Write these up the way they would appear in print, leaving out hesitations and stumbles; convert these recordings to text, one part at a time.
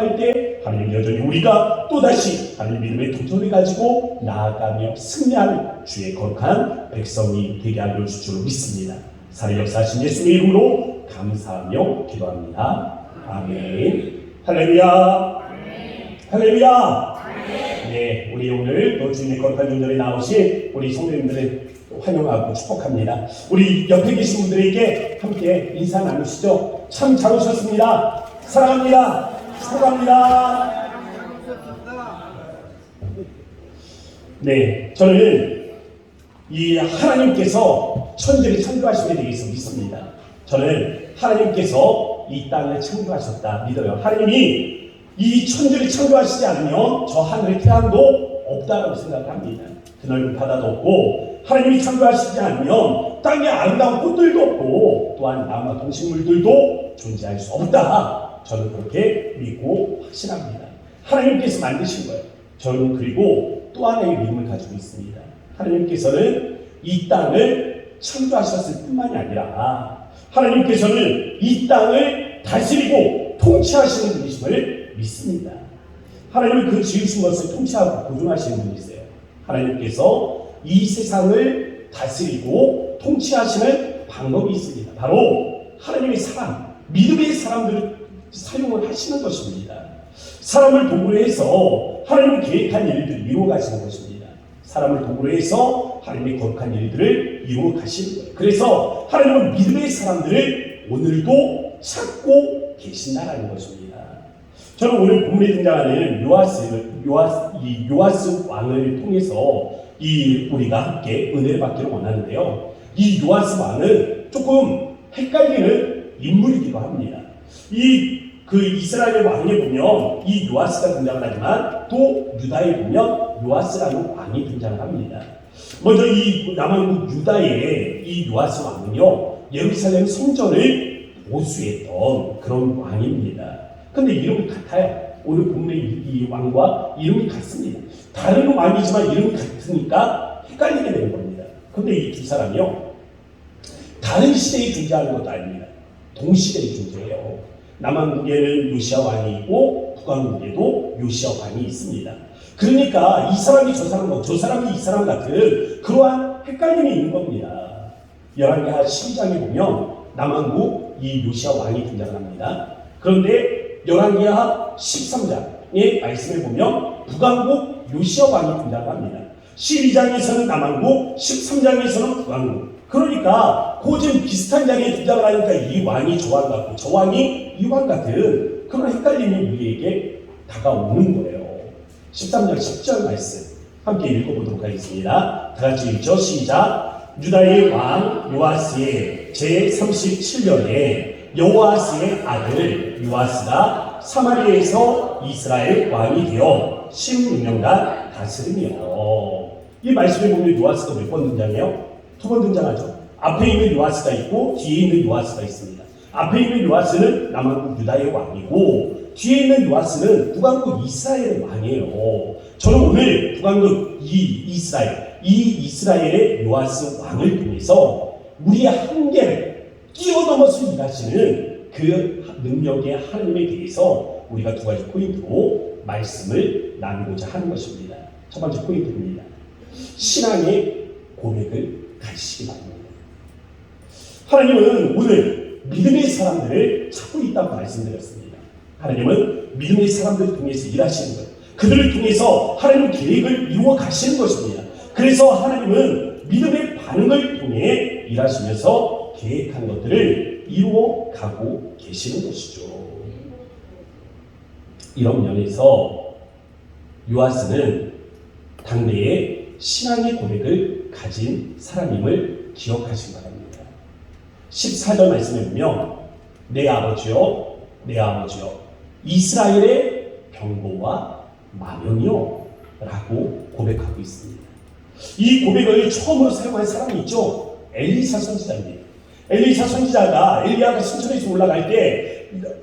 올라갈 때 하나님 여전히 우리가 또다시 하나님 믿음의 도전을 가지고 나아가며 승리하는 주의 거룩한 백성이 되게 하여 줄 줄 믿습니다. 살아 역사하신 예수님의 이름으로 감사하며 기도합니다. 아멘. 할렐루야. 할렐루야. 네, 우리 오늘 또 주님의 거룩한 존전에 나오신 우리 성도님들을 환영하고 축복합니다. 우리 옆에 계신 분들에게 함께 인사 나누시죠. 참 잘 오셨습니다. 사랑합니다. 축복합니다. 네, 저는 이 하나님께서 천지를 창조하시게 대해서 믿습니다. 저는 하나님께서 이 땅을 창조하셨다 믿어요. 하나님이 이 천지를 창조하시지 않으면 저 하늘의 태양도 없다라고 생각합니다. 그 넓은 바다도 없고 하나님이 창조하시지 않으면 땅에 아름다운 꽃들도 없고 또한 나무와 동식물들도 존재할 수 없다. 저는 그렇게 믿고 확신합니다. 하나님께서 만드신 거예요. 저는 그리고 또 하나의 믿음을 가지고 있습니다. 하나님께서는 이 땅을 창조하셨을 뿐만이 아니라 하나님께서는 이 땅을 다스리고 통치하시는 분이심을 믿습니다. 하나님은 그 지으신 것을 통치하고 보존하시는 분이세요. 하나님께서 이 세상을 다스리고 통치하시는 방법이 있습니다. 바로 하나님의 사람, 믿음의 사람들을 사용을 하시는 것입니다. 사람을 도구로 해서 하나님의 계획한 일들을 이루어 가시는 것입니다. 사람을 도구로 해서 하나님의 거룩한 일들을 이루어 가시는 거예요. 그래서 하나님은 믿음의 사람들을 오늘도 찾고 계신다라는 것입니다. 저는 오늘 본문에 등장하는 요아스 왕을 통해서 우리가 함께 은혜를 받기를 원하는데요. 이 요아스 왕은 조금 헷갈리는 인물이기도 합니다. 이스라엘 왕에 보면 이 요아스가 등장을 하지만 또 유다에 보면 요아스라는 왕이 등장을 합니다. 먼저 이 남왕국 유다의 이 요아스 왕은요, 예루살렘 성전을 보수했던 그런 왕입니다. 근데 이름이 같아요. 오늘 본문의 이 왕과 이름이 같습니다. 다른 왕이지만 이름이 같으니까 헷갈리게 되는 겁니다. 근데 이 두 사람이요, 다른 시대에 존재하는 것도 아닙니다. 동시대에 존재해요. 남왕국에는 요시야 왕이 있고 북왕국에도 요시야 왕이 있습니다. 그러니까 이 사람이 저 사람, 저 사람이 이 사람 같은 그러한 헷갈림이 있는 겁니다. 열왕기하 12장에 보면 남왕국 이 요시야 왕이 등장을 합니다. 그런데 열왕기하 13장의 말씀을 보면 북왕국 요시야 왕이 등장을 합니다. 12장에서는 남왕국, 13장에서는 북왕국. 그러니까 고전 비슷한 자리에 등장을 하니까 이 왕이 저 왕 같고 저 왕이 이 왕 같은 그런 헷갈림이 우리에게 다가오는 거예요. 13장 10절 말씀 함께 읽어보도록 하겠습니다. 다 같이 읽죠. 시작. 유다의 왕 요아스의 제37년에 여호아스의 아들 요아스가 사마리아에서 이스라엘 왕이 되어 16년간 다스리며. 이 말씀을 보면 요아스가 몇 번 등장해요? 2번 등장하죠. 앞에 있는 요아스가 있고 뒤에 있는 요아스가 있습니다. 앞에 있는 요아스는 남왕국 유다의 왕이고 뒤에 있는 요아스는 북왕국 이스라엘의 왕이에요. 저는 오늘 북왕국 이스라엘의 요아스 왕을 통해서 우리의 한계를 뛰어넘어서 일하시는 그 능력의 하나님에 대해서 우리가 두 가지 포인트로 말씀을 나누고자 하는 것입니다. 첫 번째 포인트입니다. 신앙의 고백을 가지시기 바랍니다. 하나님은 오늘 믿음의 사람들을 찾고 있다고 말씀드렸습니다. 하나님은 믿음의 사람들을 통해서 일하시는 것, 그들을 통해서 하나님의 계획을 이루어 가시는 것입니다. 그래서 하나님은 믿음의 반응을 통해 일하시면서 계획한 것들을 이루어 가고 계시는 것이죠. 이런 면에서 요아스는 당대의 신앙의 고백을 가진 사람임을 기억하시기 바랍니다. 14절 말씀에 보면 내 아버지여 이스라엘의 병거와 마병이요 라고 고백하고 있습니다. 이 고백을 처음으로 사용한 사람이 있죠. 엘리사 선지자입니다. 엘리사 선지자가 엘리야가 신천에서 올라갈 때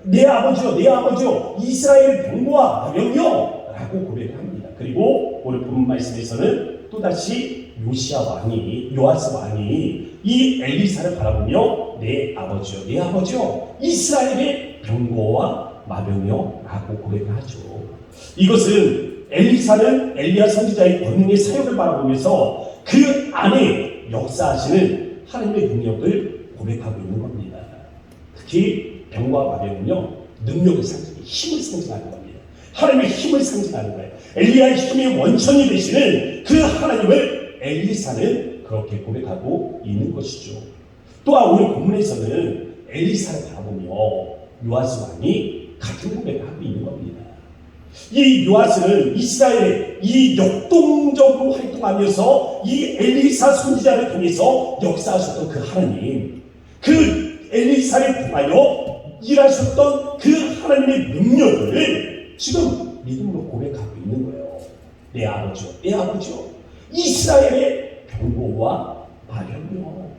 내 아버지요 이스라엘 병거와 마병이요 라고 고백을 합니다. 그리고 오늘 본문 말씀에서는 또다시 요아스 왕이 이 엘리사를 바라보며 내 아버지요 이스라엘의 병거와 마병이요 라고 고백을 하죠. 이것은 엘리사는 엘리야 선지자의 권능의 사역을 바라보면서 그 안에 역사하시는 하나님의 능력을 고백하고 있는 겁니다. 특히 병과 마병은요, 능력을 상징해 힘을 상징하는 겁니다. 하나님의 힘을 상징하는 거예요. 엘리야의 힘의 원천이 되시는 그 하나님을 엘리사는 그렇게 고백하고 있는 것이죠. 또한 오늘 본문에서는 엘리사를 바라보며 요아스 왕이 같은 고백을 하고 있는 겁니다. 이 요아스는 이스라엘에 이 역동적으로 활동하면서 이 엘리사 선지자를 통해서 역사하셨던 그 하나님, 그 엘리사를 통하여 일하셨던 그 하나님의 능력을 지금 믿음으로 고백하고 있는 거예요. 내 아버지요, 이스라엘의 병고와 마병이요.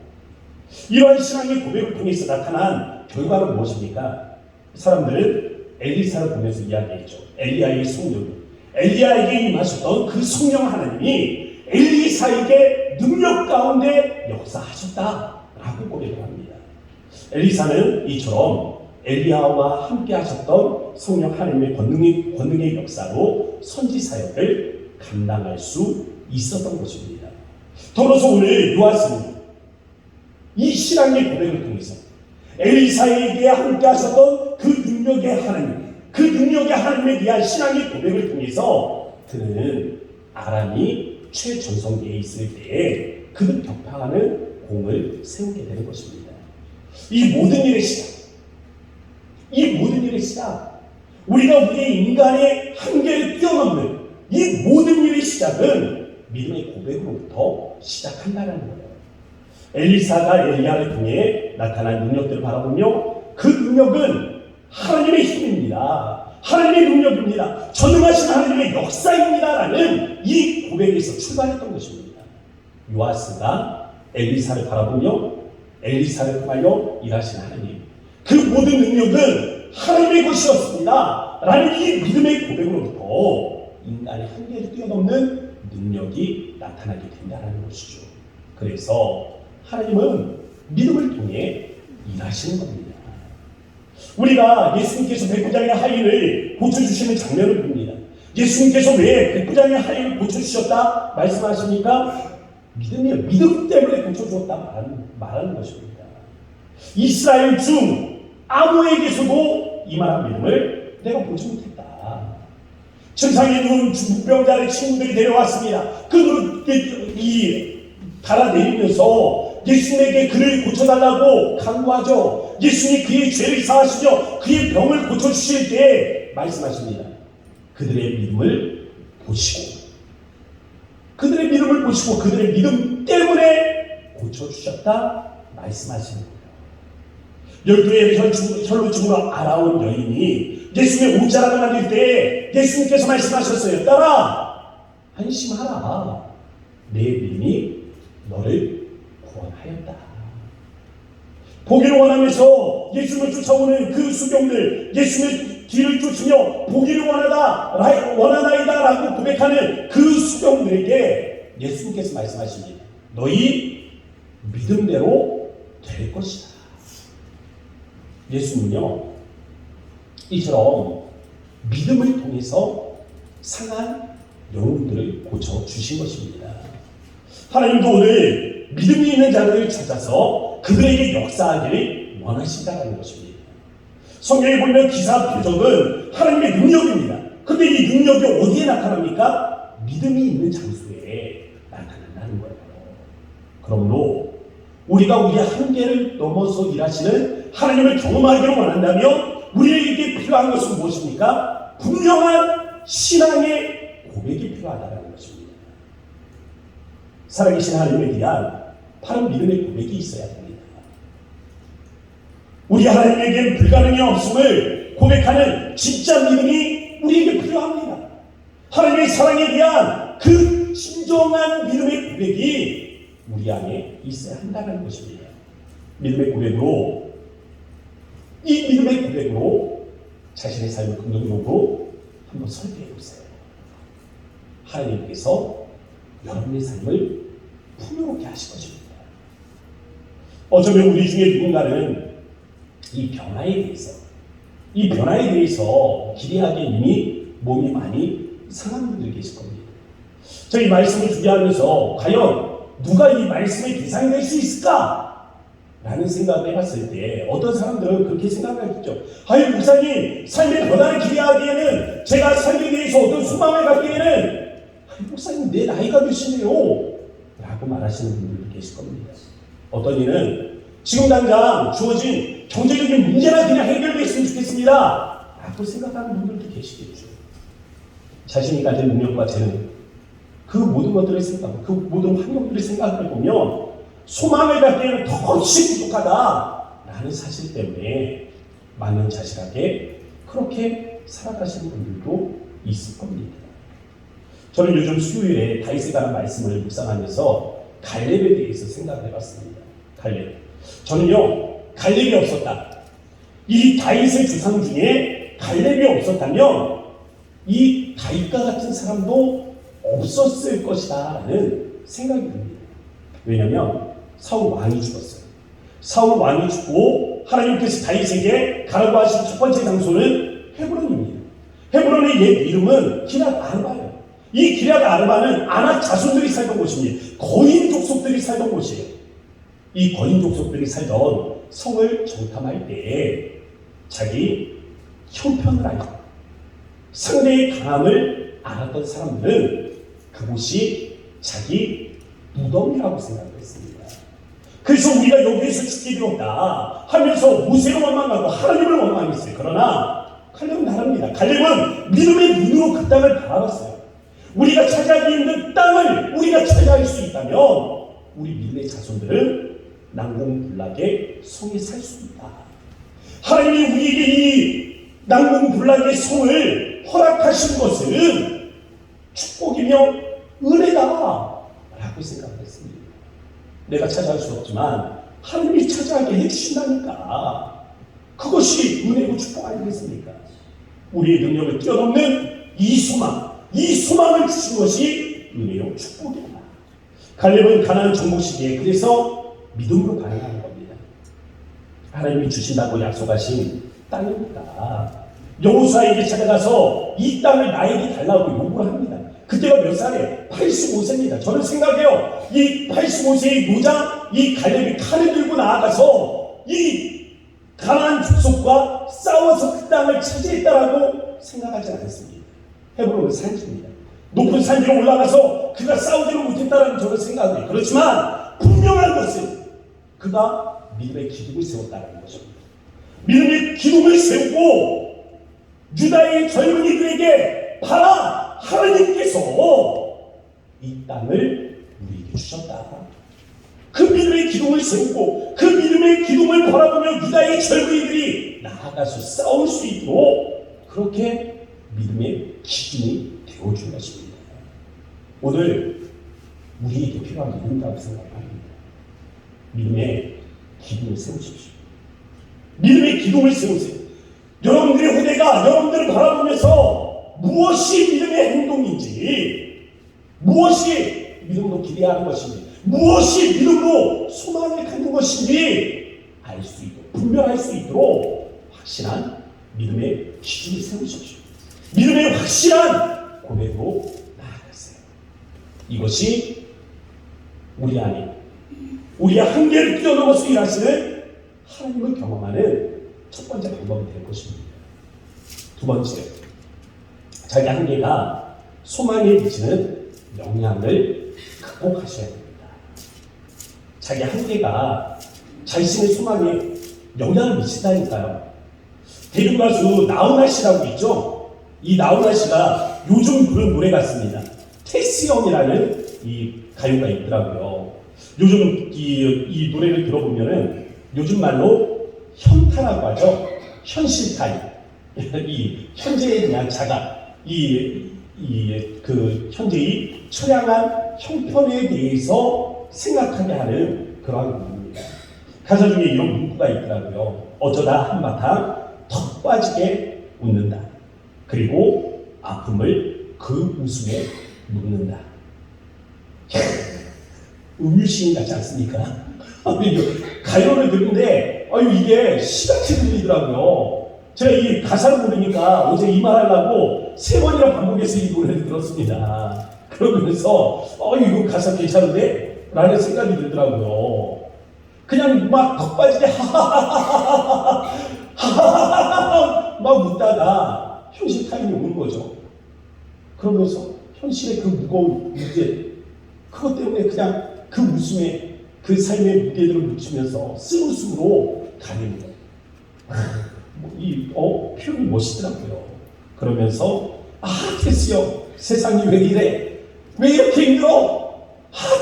이러한 신앙의 고백을 통해서 나타난 결과는 무엇입니까? 사람들은 엘리사를 보면서 이야기했죠. 엘리야의 성령, 엘리야에게 임하셨던 그 성령 하나님이 엘리사에게 능력 가운데 역사하셨다라고 고백을 합니다. 엘리사는 이처럼 엘리야와 함께 하셨던 성령 하나님의 권능의 역사로 선지 사역을 감당할 수 있었던 것입니다. 더불어서 오늘 요아스는 이 신앙의 고백을 통해서 엘리사에게 함께 하셨던 그 능력의 하나님, 그 능력의 하나님에 대한 신앙의 고백을 통해서 그는 아람이 최전성기에 있을 때에 그를 격파하는 공을 세우게 되는 것입니다. 이 모든 일의 시작, 우리가 우리의 인간의 한계를 뛰어넘는 이 모든 일의 시작은 믿음의 고백으로부터 시작한다는 거예요. 엘리사가 엘리야를 통해 나타난 능력들을 바라보며 그 능력은 하나님의 힘입니다. 하나님의 능력입니다. 전능하신 하나님의 역사입니다라는 이 고백에서 출발했던 것입니다. 요아스가 엘리사를 바라보며 엘리사를 통하여 일하신 하나님, 그 모든 능력은 하나님의 것이었습니다 라는 이 믿음의 고백으로부터 인간의 한계를 뛰어넘는 능력이 나타나게 된다는 것이죠. 그래서 하나님은 믿음을 통해 일하시는 겁니다. 우리가 예수님께서 백부장의 하인을 고쳐주시는 장면을 봅니다. 예수님께서 왜 백부장의 하인을 고쳐주셨다 말씀하십니까? 믿음이요. 믿음 때문에 고쳐주었다 말하는 것입니다. 이스라엘 중 아무에게서도 이만한 믿음을 내가 보지 못했다. 천상에 누운 중풍병자를 친구들이 데려왔습니다. 그를 달아내리면서 예수님에게 그를 고쳐달라고 간구하죠. 예수님이 그의 죄를 사하시며 그의 병을 고쳐주실 때 말씀하십니다. 그들의 믿음을 보시고 그들의 믿음 때문에 고쳐주셨다 말씀하시는 거예요. 열두의 혈로 죽으러 알아온 여인이 예수님의 옷자락을 만질 때 예수님께서 말씀하셨어요. 딸아, 안심하라. 내 믿음이 너를 구원하였다. 보기를 원하면서 예수님을 쫓아오는 그 수병들, 예수님의 뒤를 쫓으며 보기를 원하나이다 라고 고백하는 그 수병들에게 예수님께서 말씀하십니다. 너희 믿음대로 될 것이다. 예수님은요, 이처럼 믿음을 통해서 상한 영혼들을 고쳐주신 것입니다. 하나님도 오늘 믿음이 있는 자들을 찾아서 그들에게 역사하기를 원하신다는 것입니다. 성경에 보면 기사 표적은 하나님의 능력입니다. 그런데 이 능력이 어디에 나타납니까? 믿음이 있는 장소에 나타난다는 거예요. 그러므로 우리가 우리의 한계를 넘어서 일하시는 하나님을 경험하기를 원한다면 우리에게 필요한 것은 무엇입니까? 분명한 신앙의 고백이 필요하다는 것입니다. 살아계신 하나님에 대한 바른 믿음의 고백이 있어야 됩니다. 우리 하나님에게는 불가능이 없음을 고백하는 진짜 믿음이 우리에게 필요합니다. 하나님의 사랑에 대한 그 진정한 믿음의 고백이 우리 안에 있어야 한다는 것입니다. 믿음의 고백으로, 이 믿음의 고백으로 자신의 삶을 긍정적으로 한번 설계해 보세요. 하나님께서 여러분의 삶을 풍요롭게 하실 것입니다. 어쩌면 우리 중에 누군가는 이 변화에 대해서 이 변화에 대해서 기대하기에 이미 몸이 많이 상한 분들이 계실 겁니다. 저희 말씀을 준비하면서 과연 누가 이 말씀의 대상이 될 수 있을까? 라는 생각을 해봤을 때 어떤 사람들은 그렇게 생각하겠죠. 아유, 목사님, 삶의 변화를 기대하기에는, 제가 삶에 대해서 어떤 소망을 갖기에는, 아유, 목사님, 내 나이가 몇이네요? 라고 말하시는 분들도 계실 겁니다. 어떤 이는 지금 당장 주어진 경제적인 문제나 그냥 해결됐으면 좋겠습니다 라고 생각하는 분들도 계시겠죠. 자신이 가진 능력과 재능, 그 모든 것들을 생각, 그 모든 환경들을 생각해 보면 소망을 갖기에는 턱없이 부족하다라는 사실 때문에 만연자실하게 그렇게 살아가시는 분들도 있을 겁니다. 저는 요즘 수요일에 다윗에 관한 말씀을 묵상하면서 갈렙에 대해서 생각을 해봤습니다. 갈렙. 저는요, 갈렙이 없었다. 이 다윗의 조상 중에 갈렙이 없었다면 이 다윗과 같은 사람도 없었을 것이다 라는 생각이 듭니다. 왜냐하면 사울 왕이 죽었어요. 사울 왕이 죽고 하나님께서 다윗에게 가라고 하신 첫 번째 장소는 헤브론입니다. 헤브론의 옛 이름은 기럇 아르바예요. 이 기럇 아르바는 아낙 자손들이 살던 곳입니다. 거인 족속들이 살던 곳이에요. 이 거인 족속들이 살던 성을 정탐할 때에 자기 형편을 알고 상대의 강함을 알았던 사람들은 그곳이 자기 무덤이라고 생각했습니다. 그래서 우리가 여기에서 죽게 되었다 하면서 모세를 원망하고 하나님을 원망했어요. 그러나 갈렙은 다릅니다. 갈렙은 믿음의 눈으로 그 땅을 바라봤어요. 우리가 차지하기 힘든 땅을 우리가 차지할 수 있다면 우리 믿음의 자손들은 난공불락의 성에 살 수 있다. 하나님이 우리에게 이 난공불락의 성을 허락하신 것은 축복이며 은혜다 라고 생각했습니다. 내가 차지할 수 없지만 하나님이 차지하게 해주신다니까 그것이 은혜고 축복 아니겠습니까? 우리의 능력을 뛰어넘는 이 소망을 주신 것이 은혜요 축복이다. 갈렙은 가나안 정복 시기에 그래서 믿음으로 반응하는 겁니다. 하나님이 주신다고 약속하신 땅이니까 여호수아에게 찾아가서 이 땅을 나에게 달라고 요구를 합니다. 그때가 몇 살에? 85세입니다. 저는 생각해요. 이 85세의 노장, 이 갈렙이 칼을 들고 나아가서 이 가나안 족속과 싸워서 그 땅을 차지했다라고 생각하지 않습니다. 헤브론은 산지입니다. 높은 산 위로 올라가서 그가 싸우지를 못했다라고 저는 생각해요. 그렇지만 분명한 것은 그가 믿음의 기둥을 세웠다는 것입니다. 믿음의 기둥을 세우고 유다의 젊은이들에게 봐라, 하나님께서 이 땅을 우리에게 주셨다. 그 믿음의 기둥을 세우고 그 믿음의 기둥을 바라보며 유다의 젊은이들이 나아가서 싸울 수 있도록 그렇게 믿음의 기둥이 되어준 것입니다. 오늘 우리에게 필요한 믿음이라고 생각합니다. 믿음의 기둥을 세우십시오. 믿음의 기둥을 세우세요. 여러분들의 후대가 여러분들을 바라보면서 무엇이 믿음의 행동인지, 무엇이 믿음으로 기대하는 것인지, 무엇이 믿음으로 소망을 갖는 것인지 알 수 있도록, 분별할 수 있도록 확실한 믿음의 기준을 세우십시오. 믿음의 확실한 고백으로 나아가세요. 이것이 우리 안에 우리의 한계를 뛰어넘어서 일하시는 하나님을 경험하는 첫 번째 방법이 될 것입니다. 두 번째, 자기 한계가 소망에 미치는 영향을 극복하셔야 됩니다. 자기 한계가 자신의 소망에 영향을 미친다니까요. 대중 가수 나훈아 씨라고 있죠. 이 나훈아 씨가 요즘 부른 노래 같습니다. 테스 형이라는 이 가요가 있더라고요. 요즘 이 노래를 들어보면은 요즘 말로 현타라고 하죠. 현실타임. 이 현재에 대한 자각, 그 현재의 처량한 형편에 대해서 생각하게 하는 그러한 문구입니다. 가사 중에 이런 문구가 있더라고요. 어쩌다 한바탕 턱 빠지게 웃는다. 그리고 아픔을 그 웃음에 묻는다. 음유시인 같지 않습니까? 가요를 듣는데 이게 시같이 들리더라고요. 제가 이 가사를 모르니까 어제 이 말하려고 3번이나 반복해서 이 노래를 들었습니다. 그러면서 이거 가사 괜찮은데? 라는 생각이 들더라고요. 그냥 막 턱빠지게 하하하하하하하하하 막 웃다가 현실 타임이 오는 거죠. 그러면서 현실의 그 무거운 무게, 그것 때문에 그냥 그 웃음에 그 삶의 무게들을 묻히면서 쓴 웃음으로 가리는 거예요. 표현이 멋있더라고요. 그러면서 테스요, 세상이 왜 이래? 왜 이렇게 힘들어?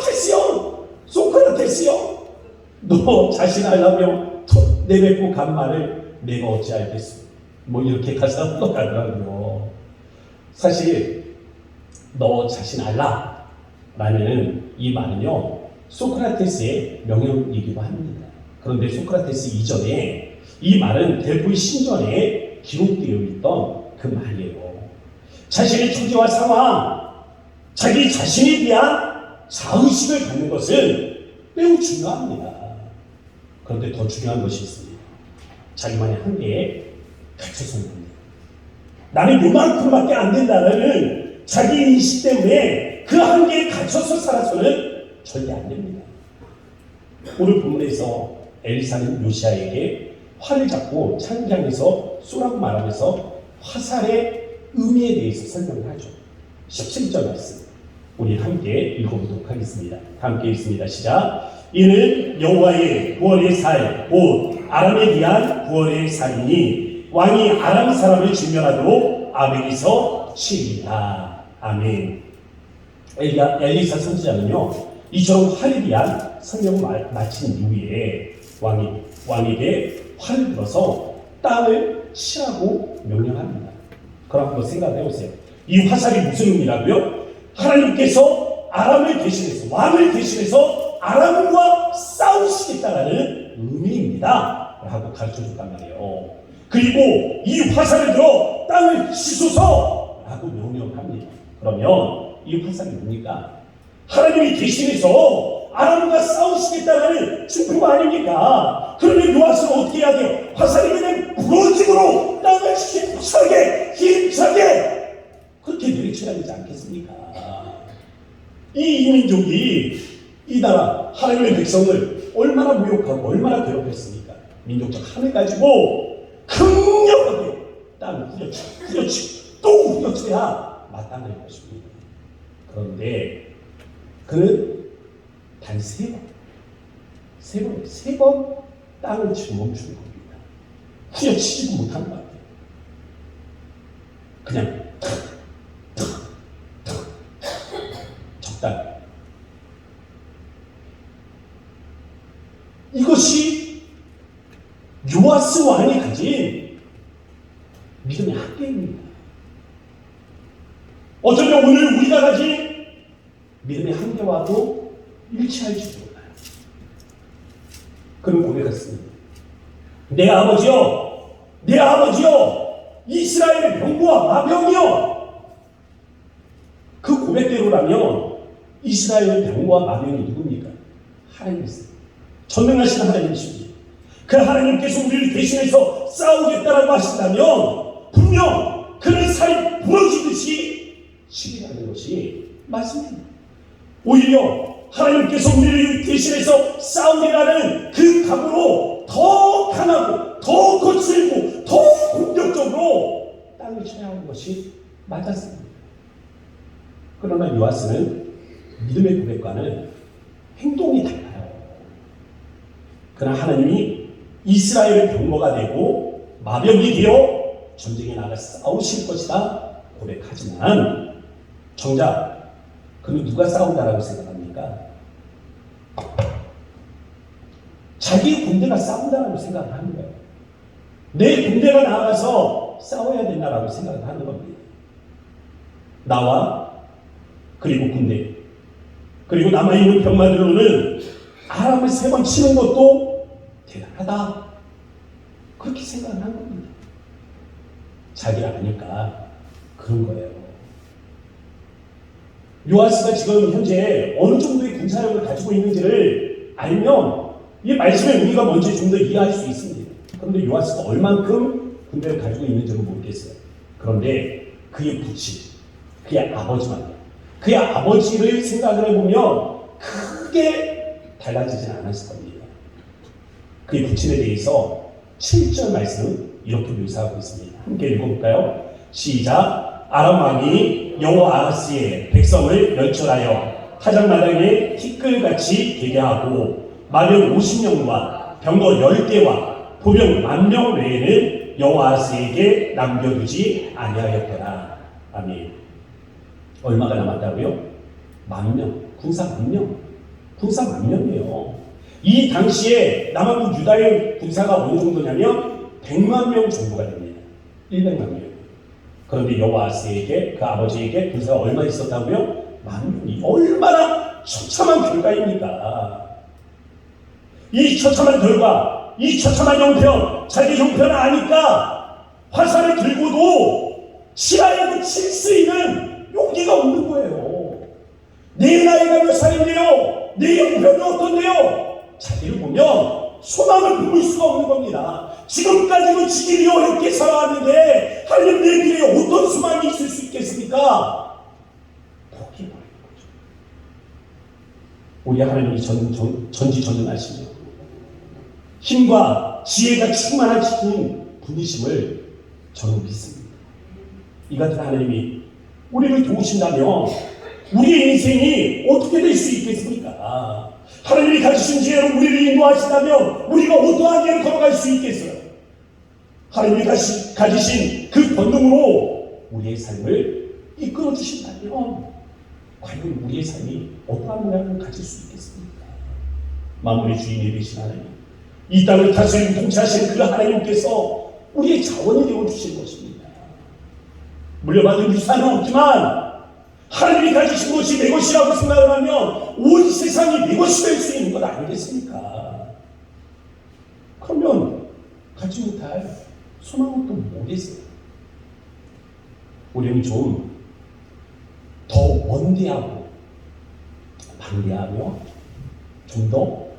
테스요, 소크라테스요, 너 자신 알라며 내뱉고 간 말을 내가 어찌 알겠어? 이렇게 가사가 흘러가더라고요. 사실 너 자신 알라 라는 이 말은요, 소크라테스의 명언이기도 합니다. 그런데 소크라테스 이전에 이 말은 델포이 신전에 기록되어 있던 그 말이에요. 자신의 존재와 상황, 자기 자신에 대한 자의식을 갖는 것은 매우 중요합니다. 그런데 더 중요한 것이 있습니다. 자기만의 한계에 갇혀서 있습니다. 나는 요만큼밖에 안 된다는 자기 인식 때문에 그 한계에 갇혀서 살아서는 절대 안 됩니다. 오늘 본문에서 엘리사는 요시야에게 활을 잡고 창기장에서 쏘라고 말하면서 화살의 의미에 대해서 설명을 하죠. 17절 말씀 우리 함께 읽어보도록 하겠습니다. 함께 읽습니다. 시작. 이는 여호와의 구원의 살 곧 아람에 대한 구원의 살이니 왕이 아람 사람을 진멸하도록 아벨에서 치리라. 아멘. 엘리사 선지자는요, 이처럼 활에 대한 설명을 마친 이후에 왕에게 활을 들어서 땅을 치라고 명령합니다. 그럼 한번 생각해 보세요. 이 화살이 무슨 의미라고요? 하나님께서 아람을 대신해서, 왕을 대신해서 아람과 싸우시겠다라는 의미입니다 라고 가르쳐 줬단 말이에요. 그리고 이 화살을 들어 땅을 치소서 라고 명령합니다. 그러면 이 화살이 뭡니까? 하나님이 대신해서 아람과 싸우시겠다는 증표가 아닙니까? 그러면 요아스는 어떻게 해야 돼요? 화살이 그냥 부러짐으로 땅을 힘차게 그렇게 내리쳐야 되지 않겠습니까? 이 이민족이 이 나라 하나님의 백성을 얼마나 모욕하고 얼마나 괴롭혔습니까? 민족적 한을 가지고 강력하게 땅을 후려치고 또 후려쳐야 마땅할 것입니다. 그런데 그는 단 3번 땅을 치고 멈추는 겁니다. 후려치지도 못한 것 같아요. 그냥 적당히. 이것이 요아스 왕이 가진 믿음의 한계입니다. 어쩌면 오늘 우리가 가진 믿음의 한계와도 일치할지도 몰라요. 그는 고백했습니다. 내 아버지여, 이스라엘의 병과 마병이여. 그 고백대로라면 이스라엘의 병과 마병이 누굽니까? 하나님이십니다. 전능하신 하나님이십니다. 그 하나님께서 우리를 대신해서 싸우겠다라고 하신다면 분명 그는 살이 부러지듯이 치리라는 것이 맞습니다. 오히려 하나님께서 우리를 대신해서 싸우리라는 그 각오로 더 강하고 더 거칠고 더 공격적으로 땅을 쳐야 하는 것이 맞았습니다. 그러나 요아스는 믿음의 고백과는 행동이 달라요. 그러나 하나님이 이스라엘의 병거가 되고 마병이 되어 전쟁에 나가 싸우실 것이다 고백하지만 정작 그는 누가 싸운다라고 생각합니까? 자기 군대가 싸운다라고 생각을 하는 거예요. 내 군대가 나가서 싸워야 된다라고 생각을 하는 겁니다. 나와 그리고 군대 그리고 남아있는 병마들로는 아람을 3번 치는 것도 대단하다 그렇게 생각을 한 겁니다. 자기가 아니까 그런 거예요. 요아스가 지금 현재 어느 정도의 군사력을 가지고 있는지를 알면 이 말씀의 의미가 뭔지 좀 더 이해할 수 있습니다. 그런데 요아스가 얼만큼 군대를 가지고 있는지는 모르겠어요. 그런데 그의 부친, 그의 아버지만, 그의 아버지를 생각을 해보면 크게 달라지진 않았을 겁니다. 그의 부친에 대해서 7절 말씀 이렇게 묘사하고 있습니다. 함께 읽어볼까요? 시작. 아람 왕이 여호아하스의 백성을 멸절하여 타작마당에 티끌같이 되게 하고 마병 50명과 병거 10개와 보병 10,000명 외에는 여호아하스에게 남겨두지 아니하였더라. 아멘. 얼마가 남았다고요? 10,000명. 군사 10,000명. 군사 10,000명이에요. 이 당시에 남아국 유다의 군사가 어느 정도냐면 100만 명 정도가 됩니다. 100만 명. 그런데 여호아하스에게, 그 아버지에게 군사가 얼마 있었다고요? 10,000명이. 얼마나 처참한 결과입니까? 이 처참한 결과, 이 처참한 형편, 자기 형편을 아니까 화살을 들고도 시라에도 칠 수 있는 용기가 없는 거예요. 내 나이가 몇 살인데요? 내 형편이 어떤데요? 자기를 보면 소망을 품을 수가 없는 겁니다. 지금까지도 지기리 어렵게 살아왔는데 하나님 내 길에 어떤 소망이 있을 수 있겠습니까? 포기해버리는 거죠. 우리 하나님이 전지전능하시며 힘과 지혜가 충만하신 분이심을 저는 믿습니다. 이 같은 하나님이 우리를 도우신다면 우리의 인생이 어떻게 될 수 있겠습니까? 하나님이 가지신 지혜로 우리를 인도하신다면 우리가 어떠한 길을 걸어갈 수 있겠어요? 하나님이 가지신 그 권능으로 우리의 삶을 이끌어 주신다면 과연 우리의 삶이 어떠한 모양을 가질 수 있겠습니까? 만물의 주인이 되신 하나님, 이 땅을 다스리고 통치하신 그 하나님께서 우리의 자원이 되어주신 것입니다. 물려받은 유산은 없지만 하나님이 가지신 것이 내 것이라고 생각을 하면 온 세상이 내 것이 될 수 있는 것 아니겠습니까? 그러면 갖지 못할 소망은 또 뭐겠어요? 우리는 좀 더 원대하고 방대하며 좀 더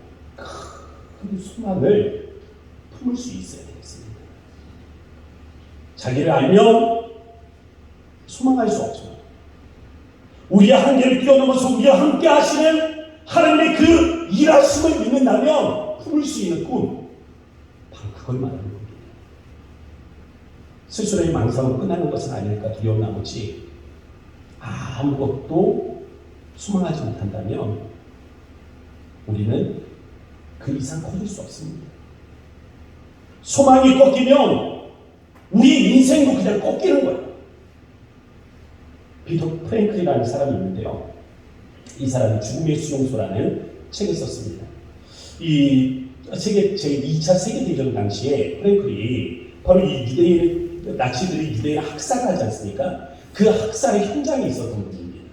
큰 소망을 품을 수 있어야 되겠습니다. 자기를 알면 소망할 수 없죠. 우리의 한계를 뛰어넘어서 우리와 함께 하시는 하나님의 그 일하심을 믿는다면 품을 수 있는 꿈, 바로 그걸 말하는 겁니다. 스스로의 망상으로 끝나는 것은 아닐까 두려운 나머지 아무것도 소망하지 못한다면 우리는 그 이상 커질 수 없습니다. 소망이 꺾이면 우리의 인생도 그냥 꺾이는 거예요. 비터 프랭클이라는 사람이 있는데요. 이 사람이 죽음의 수용소라는 책을 썼습니다. 이 세계 제2차 세계대전 당시에 프랭클이 바로 이 유대인, 나치들이 유대인을 학살하지 않습니까? 그 학살의 현장에 있었던 분입니다.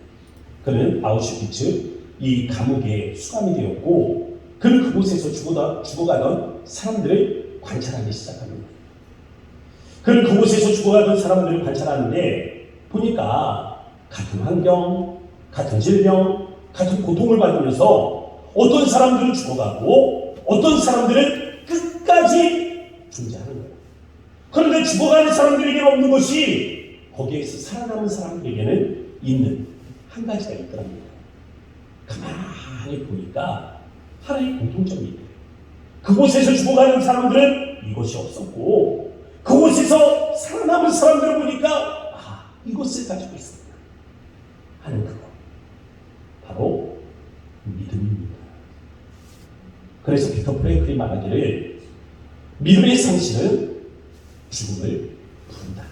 그는 아우슈비츠 이 감옥에 수감이 되었고 그는 그곳에서 죽어가던 사람들을 관찰하기 시작합니다. 그는 그곳에서 죽어가던 사람들을 관찰하는데 보니까 같은 환경, 같은 질병, 같은 고통을 받으면서 어떤 사람들은 죽어가고 어떤 사람들은 끝까지 존재하는 거예요. 그런데 죽어가는 사람들에게는 없는 것이 거기에서 살아남은 사람들에게는 있는 한 가지가 있더랍니다. 가만히 보니까 하나의 공통점이 있대요. 그곳에서 죽어가는 사람들은 이것이 없었고 그곳에서 살아남은 사람들을 보니까 이것을 가지고 있습니다 하는 그것, 바로 믿음입니다. 그래서 비터 프랭클이 말하기를 믿음의 상실은 죽음을 부른다.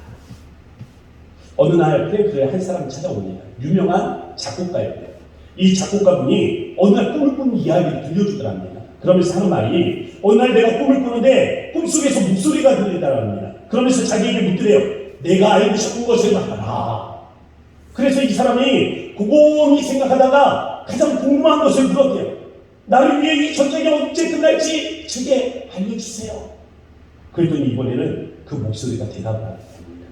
어느 날 프랭클의 한 사람이 찾아옵니다. 유명한 작곡가였대요. 이 작곡가분이 어느 날 꿈을 꾸는 이야기를 들려주더랍니다. 그러면서 하는 말이 어느 날 내가 꿈을 꾸는데 꿈속에서 목소리가 들리더랍니다. 그러면서 자기에게 묻더래요. 내가 알고 싶은 것을 말하라. 그래서 이 사람이 곰곰이 생각하다가 가장 궁금한 것을 물었대요. 나를 위해 이 전쟁이 언제 끝날지 제게 알려주세요. 그랬더니 이번에는 그 목소리가 대답을 합니다.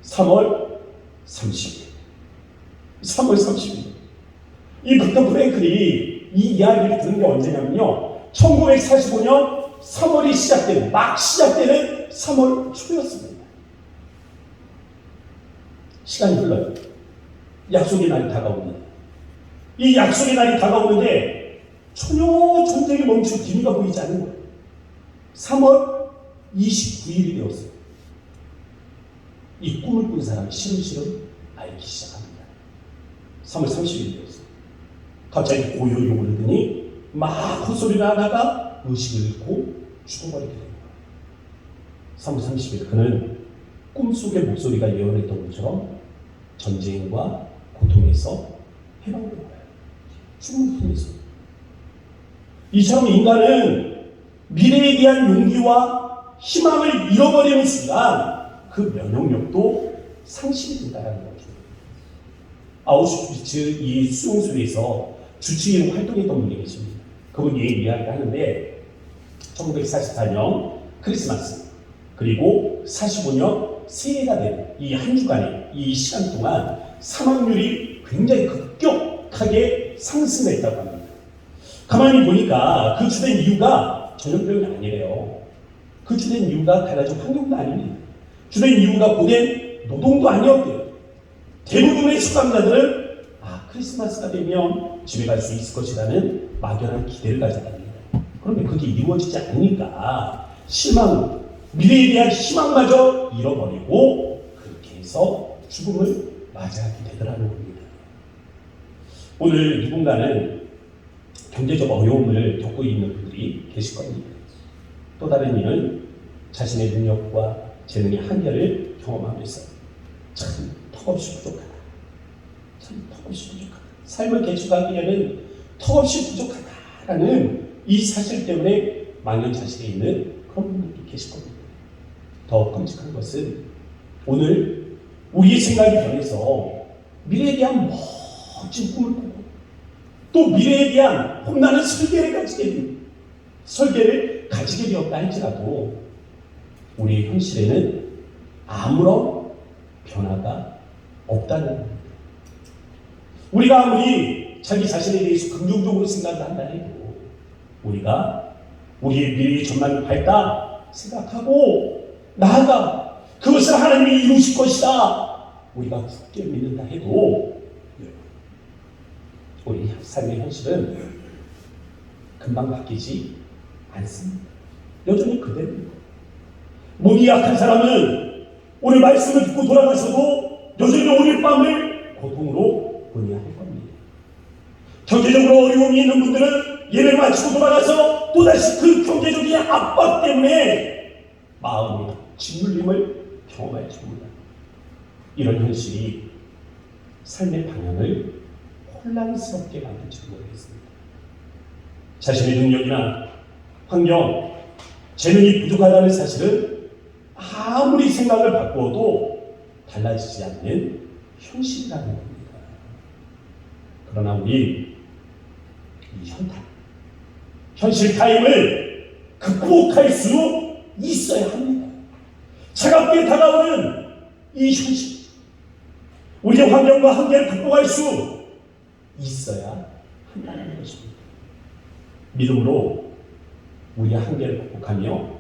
3월 30일. 3월 30일. 이 비터 프랭클이 이 이야기를 들은 게 언제냐면요. 1945년 3월이 막 시작되는 3월 초였습니다. 시간이 흘러요. 약속의 날이 다가옵니다. 이 약속의 날이 다가오는데 전혀 전쟁이 멈추고 기미가 보이지 않는 거예요. 3월 29일이 되었어요. 이 꿈을 꾼 사람이 시름시름 앓기 시작합니다. 3월 30일이 되었어요. 갑자기 고요히 오르더니 막 헛소리를 하다가 의식을 잃고 죽어버리게 됩니다. 3월 30일 그는 꿈속의 목소리가 예언했던 것처럼 전쟁과 고통에서 해방된 거예요. 죽음을 통해서. 이처럼 인간은 미래에 대한 용기와 희망을 잃어버리는 순간 그 면역력도 상실이 된다는 거죠. 아우슈비츠 이 수용소에서 주치의로 활동했던 분이 계십니다. 그분이 이야기를 하는데 1944년 크리스마스 그리고 45년 새해가 된 이 한 주간의 이 시간 동안 사망률이 굉장히 급격하게 상승했다고 합니다. 가만히 보니까 그 주된 이유가 전염병이 아니래요. 그 주된 이유가 달라진 환경도 아닙니다. 주된 이유가 고된 노동도 아니었대요. 대부분의 수감자들은 크리스마스가 되면 집에 갈 수 있을 것이라는 막연한 기대를 가졌답니다. 그런데 그게 이루어지지 않으니까 실망, 미래에 대한 희망마저 잃어버리고 그렇게 해서 죽음을 맞이하게 되더라는 겁니다. 오늘 누군가는 경제적 어려움을 겪고 있는 분들이 계실 겁니다. 또 다른 이는 자신의 능력과 재능의 한계를 경험하면서 참 턱없이 부족하다. 참 턱없이 부족하다. 삶을 개척하기에는 턱없이 부족하다라는 이 사실 때문에 망연자실해 있는 그런 분들도 계실 겁니다. 더 끔찍한 것은 오늘 우리의 생각이 변해서 미래에 대한 멋진 꿈을 꾸고 또 미래에 대한 험난한 설계를 가지게 되었다 할지라도 우리의 현실에는 아무런 변화가 없다는 겁니다. 우리가 아무리 자기 자신에 대해서 긍정적으로 생각을 한다 해도 우리가 우리의 미래의 전망이 밝다 생각하고 나아가 그것을 하나님이 이루실 것이다 우리가 굳게 믿는다 해도 우리 삶의 현실은 금방 바뀌지 않습니다. 여전히 그대로입니다. 몸이 약한 사람은 오늘 말씀을 듣고 돌아가서도 여전히 오늘 밤을 고통으로 보내야 할 겁니다. 경제적으로 어려움이 있는 분들은 예배를 마치고 돌아가서 또다시 그 경제적인 압박 때문에 마음이 짓눌림을 경험할 겁니다. 이런 현실이 삶의 방향을 혼란스럽게 만들지도 모르겠습니다. 자신의 능력이나 환경, 재능이 부족하다는 사실은 아무리 생각을 바꾸어도 달라지지 않는 현실이라는 겁니다. 그러나 우리 이 현실 타임을 극복할 수 있어야 합니다. 차갑게 다가오는 이 현실, 우리의 환경과 한계를 극복할 수 있어야 한다는 것입니다. 믿음으로 우리의 한계를 극복하며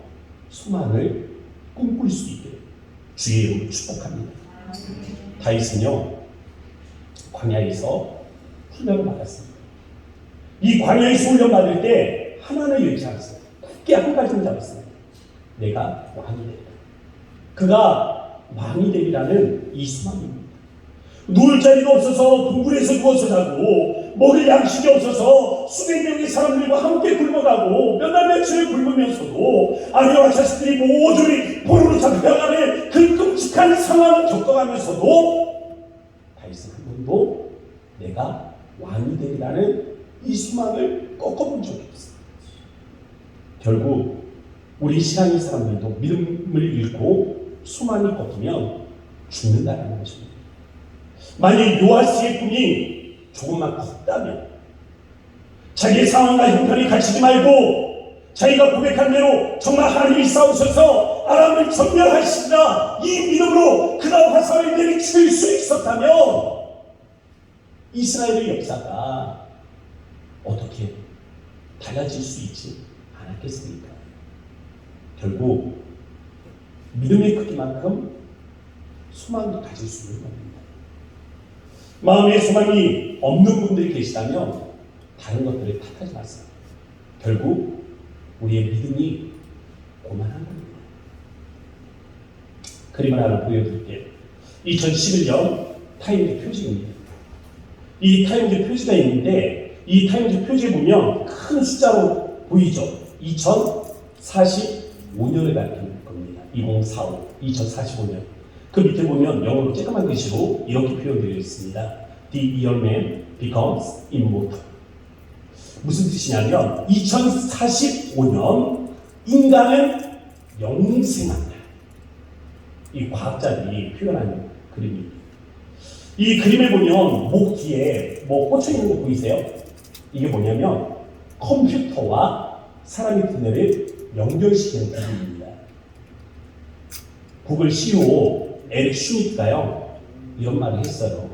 소망을 꿈꿀 수 있게 주의 이름으로 축복합니다. 다윗은요 광야에서 훈련을 받았습니다. 이 광야에서 훈련 받을 때 하나는 잃지 않았어요. 굳게 한 가지를 잡았습니다. 내가 왕이 되리라. 그가 왕이 되리라는 이 소망입니다. 누울 자리도 없어서 동굴에서 누워서 자고 먹을 양식이 없어서 수백 명의 사람들과 함께 굶어가고 몇 날 며칠을 굶으면서도 아내와 자식들이 모조리 포로로 잡혀가는 그 끔찍한 상황을 겪어가면서도 다윗은 한 번도 내가 왕이 되리라는 이 소망을 꺾어본 적이 없습니다. 결국 우리 신앙의 사람들도 믿음을 잃고 소망이 꺾이면 죽는다는 것입니다. 만약 요아스의 꿈이 조금만 컸다면 자기의 상황과 형편이 갇히지 말고 자기가 고백한 대로 정말 하나님이 싸우셔서 아람을 전멸하시리라 이 믿음으로 그다음 화살을 내리칠 수 있었다면 이스라엘의 역사가 어떻게 달라질 수 있지 않았겠습니까? 결국 믿음의 크기만큼 소망을 가질 수 있는 겁니다. 마음에 소망이 없는 분들이 계시다면 다른 것들을 탓하지 마세요. 결국 우리의 믿음이 고만한 겁니다. 그림을 하나 보여드릴게요. 2011년 타임즈 표지입니다. 이 타임즈 표지가 있는데 이 타임즈 표지에 보면 큰 숫자로 보이죠? 2045년을 밝힌 겁니다. 2045, 2045년. 그 밑에 보면 영어로 쬐끄만 글씨로 이렇게 표현되어 있습니다. The year man becomes immortal. 무슨 뜻이냐면 2045년 인간은 영생한다. 이 과학자들이 표현하는 그림입니다. 이 그림에 보면 목 뒤에 뭐 꽂혀 있는 거 보이세요? 이게 뭐냐면 컴퓨터와 사람의 두뇌를 연결시키는 그림입니다. 구글 CEO 에릭 슈미트가요 이런 말을 했어요.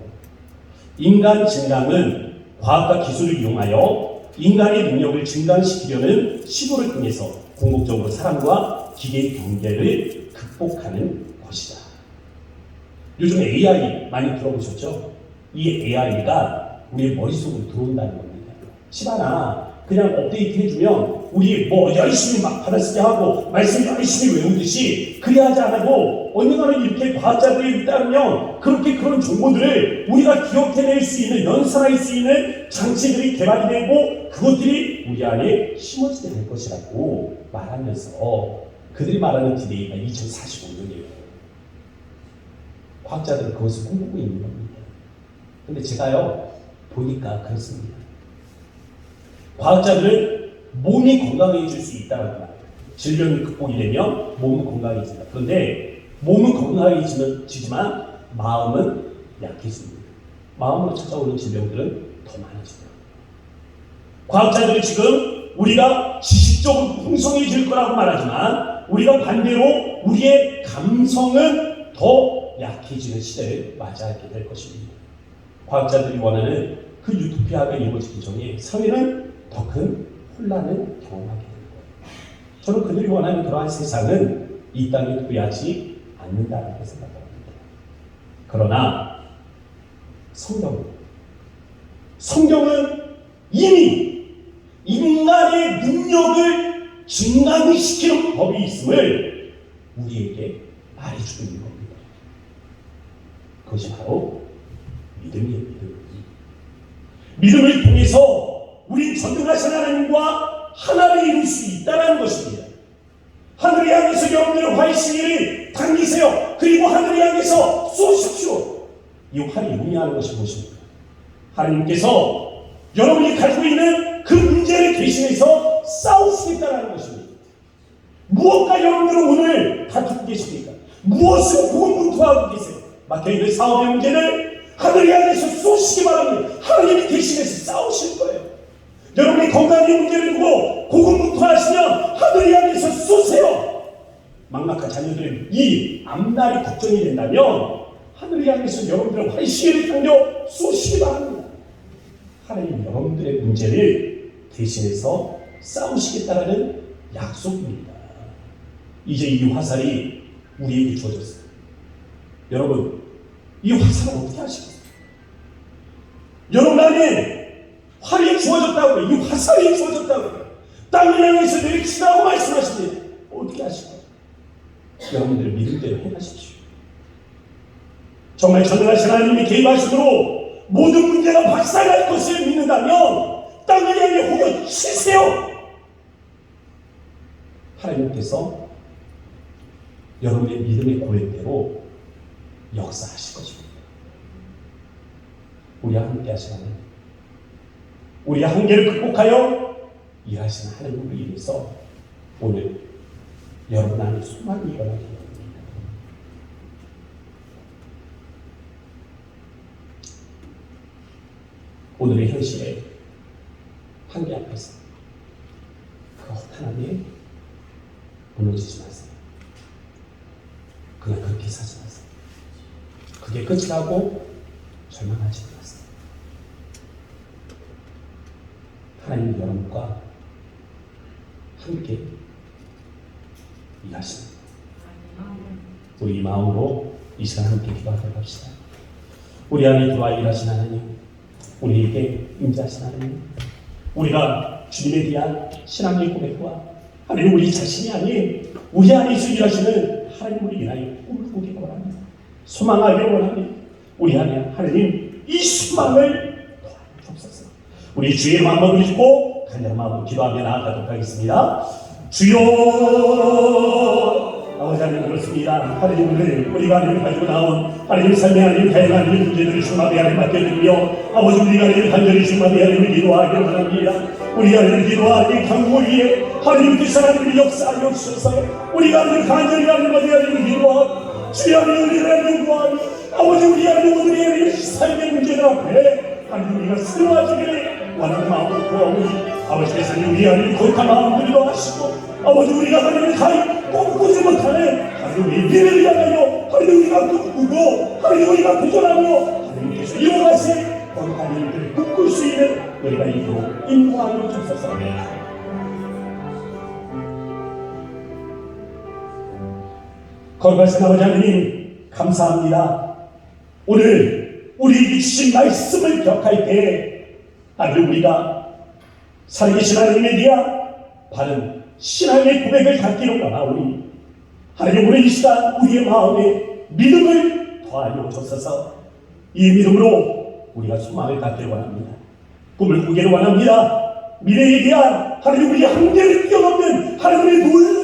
인간 증강은 과학과 기술을 이용하여 인간의 능력을 증강시키려는 시도를 통해서 궁극적으로 사람과 기계의 경계를 극복하는 것이다. 요즘 AI 많이 들어보셨죠? 이 AI가 우리의 머릿속으로 들어온다는 겁니다. 집하나 그냥 업데이트 해주면 우리 뭐 열심히 막 받아쓰게 하고 말씀 열심히 외우듯이 그리 하지 않아도 언젠가는 이렇게 과학자들이 따르면 그렇게 그런 정보들을 우리가 기억해낼 수 있는 연산할 수 있는 장치들이 개발이 되고 그것들이 우리 안에 심어지게 될 것이라고 말하면서 그들이 말하는 디데이가 2045년이에요. 과학자들은 그것을 꿈꾸고 있는 겁니다. 근데 제가요 보니까 그렇습니다. 과학자들은 몸이 건강해질 수 있다는 말. 질병이 극복이 되면 몸은 건강해진다. 그런데 몸은 건강해지지만 마음은 약해집니다. 마음으로 찾아오는 질병들은 더 많아집니다. 과학자들은 지금 우리가 지식적으로 풍성해질 거라고 말하지만 우리가 반대로 우리의 감성은 더 약해지는 시대를 맞이하게 될 것입니다. 과학자들이 원하는 그 유토피아가 이루어지기 전에 사회는 더 큰 혼란을 경험하게 될 거예요. 저는 그들이 원하는 그러한 세상은 이 땅에 도래하지 않는다고 생각합니다. 그러나 성경은 이미 인간의 능력을 증강시키는 법이 있음을 우리에게 말해주고 있는 겁니다. 그것이 바로 믿음이에요. 믿음을 통해서 우린 전능하신 하나님과 하나를 이룰 수 있다는 것입니다. 하늘을 향해서 여러분들의 활시위를 당기세요. 그리고 하늘을 향해서 쏘십시오. 이 활이 의미하는 것이 무엇입니까? 하나님께서 여러분이 가지고 있는 그 문제를 대신해서 싸우시겠다는 것입니다. 무엇과 여러분들은 오늘 다투고 계십니까? 무엇을 고군분투하고 계세요? 막혀있는 사업의 문제를 하늘을 향해서 쏘시기 바랍니다. 하나님이 대신해서 싸우실 거예요. 여러분이 건강의 문제를 두고 고군분투하시면 하늘을 향해서 쏘세요. 막막한 자녀들의 이 앞날이 걱정이 된다면 하늘을 향해서 여러분들의 활시위를 당겨 쏘시기 바랍니다. 하나님 여러분들의 문제를 대신해서 싸우시겠다라는 약속입니다. 이제 이 화살이 우리에게 주어졌어요. 여러분, 이 화살을 어떻게 하시겠어요? 여러분 안에 활이 주어졌다고요. 이 화살이 주어졌다고요. 땅을 향해서 내리치라고 말씀하시는데 어떻게 하실까요? 여러분들 믿음대로 행하십시오. 정말 전능하신 하나님이 개입하심으로 모든 문제가 박살날 것을 믿는다면 땅을 향해 혹여 치세요. 하나님께서 여러분의 믿음의 고백대로 역사하실 것입니다. 우리와 함께 하시는 하나님, 우리의 한계를 극복하여 일하시는 하나님을 위해서 오늘 여러분 안에 소망이 일어나게 됩니다. 오늘의 현실에 한계 앞에서 그 허탄함에 무너지지 마세요. 그냥 그렇게 사지 마세요. 그게 끝이라고 절망하지 마세요. 하나님 여러분과 함께 일하십니다. 우리 마음으로 이 시간 함께 기도하도록 합시다. 우리 안에 들어와 일하신 하나님, 우리에게 임재하신 하나님, 우리가 주님에 대한 신앙의 고백과 하나님 우리 자신이 아닌 우리 안에서 일하시는 하나님을 인하여 꿈을 꾸기를 원합니다. 소망하기를 원합니다. 우리 안에 하나님 이 소망을 도와주옵소서. 우리 주의 마음을 짓고 간절한 마음으로 기도하며 나아가도록 하겠습니다. 주여, 아버지 하나님 그렇습니다. 하나님 오늘 우리가 하나님을 가지고 나온 하나님 삶의 하나님 다양한 하나님 문제들을 주님의 하나님 맡겨드리며 아버지 우리가 하나님 간절히 주님의 하나님을 기도하기를 원합니다. 우리 하나님 기도하니 강구 위에 하나님께서 하나님을 역사하여 주셔서 우리가 하나님 간절히 하나님을 기도하고 주의 하나님 우리를 하나님 구하며 아버지 우리 하나님 오늘의 하나님 삶의 문제들 앞에 하나님 우리가 쓰러지기를 원하는 마음으로 구하오니 아버지께서 우리 하나님 거룩한 마음들로 하시고 아버지 우리가 하나님을 가히 꿈꾸지 못하는 하나님 우리 미래를 향하여 하나님 우리가 꿈꾸고 하나님 우리가 도전하며 하나님께서 일어나시 거룩한 일들을 꿈꿀 수 있는 우리가 이로 인도하여 주소서. 거룩하신 아버지 하나님 감사합니다. 오늘 우리에게 주신 말씀을 기억할 때 하나님 우리가 살아계신 하나님에 대한 바른 신앙의 고백을 갖기를 원하오니 하나님 오늘 이 시간 우리의 마음에 믿음을 더하여 주소서. 이 믿음으로 우리가 소망을 갖기를 원합니다. 꿈을 꾸기를 원합니다. 미래에 대한 하나님 우리의 한계를 뛰어넘는 하나님의 놀라운